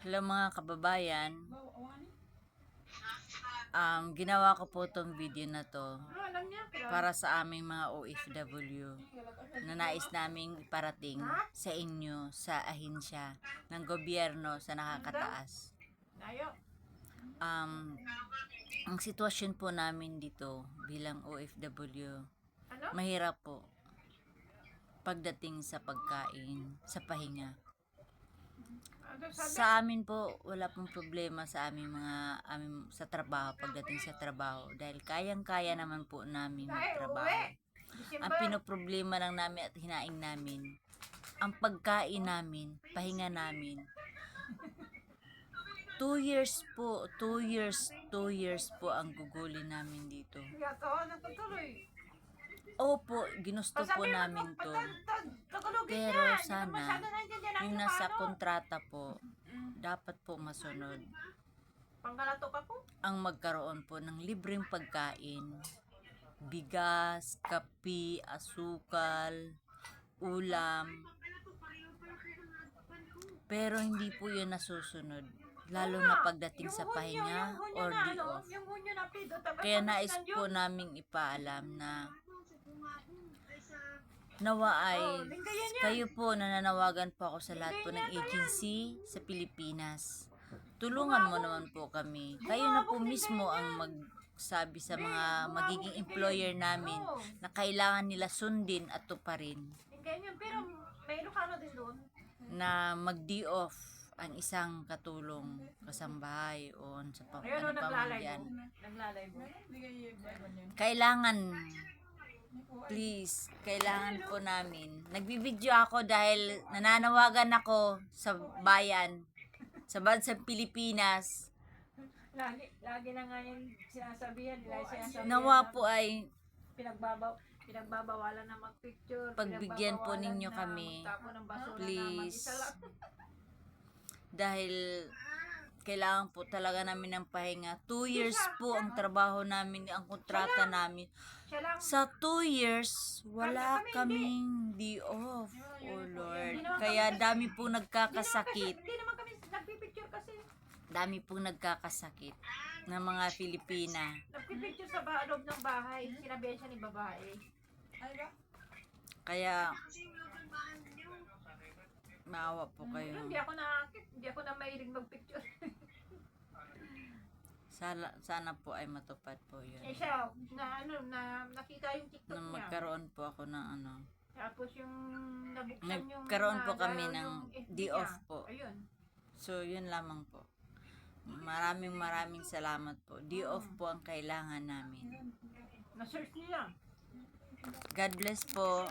Hello mga kababayan. Ginawa ko po tong video na to para sa aming mga OFW na nais naming iparating sa inyo sa ahensya ng gobyerno sa nakakataas. Ang sitwasyon po namin dito bilang OFW, mahirap po pagdating sa pagkain, sa pahinga. Sa amin po, wala pong problema sa aming sa trabaho, pagdating sa trabaho, dahil kayang-kaya naman po namin magtrabaho. Ang pinoproblema lang namin at hinaing namin, ang pagkain namin, pahinga namin. 2 years po ang gugulin namin dito. Opo, ginusto po namin to. Pero sana, yung nasa kontrata po, dapat po masunod. Ang magkaroon po ng libreng pagkain, bigas, kape, asukal, ulam. Pero hindi po yun nasusunod, lalo na pagdating sa pahinga or day off. Kaya nais po naming ipaalam na nawa ay kayo po, nananawagan po ako sa lahat po ng agency sa Pilipinas. Tulungan mo naman po kami. Kayo na po mismo ang magsabi sa mga magiging employer namin na kailangan nila sundin at tuparin na mag-day off ang isang katulong kasambahay o sa pamilyan. Kailangan, please, kailangan po namin. Nagbibideo ako dahil nananawagan ako sa bayan, sa bansang Pilipinas. Lagi na nga yung sinasabihan nila. Nawa po ay pinagbabawalan na mag-picture. Pagbigyan po ninyo kami, please. Dahil kailangan po talaga namin ng pahinga. 2 years po ang trabaho namin, ang kontrata namin. Sa 2 years, wala kaming day off. Oh Lord. Kaya dami po nagkakasakit. Hindi naman kami nagpipicture kasi. Dami po nagkakasakit ng mga Pilipina. Nagpipicture sa loob ng bahay. Sinabihan siya ni babae. Kaya maawa po kayo. Hindi ako na mahilig magpicture. Sana po ay matupad po yun. Siya, nakita yung TikTok Na niya. magkaroon po ako ng Tapos yung nabuksan yung nagkaroon po kami ng day niya. off po. Ayun. So, yun lamang po. Maraming salamat po. Day off po ang kailangan namin. Na-search niya. God bless po.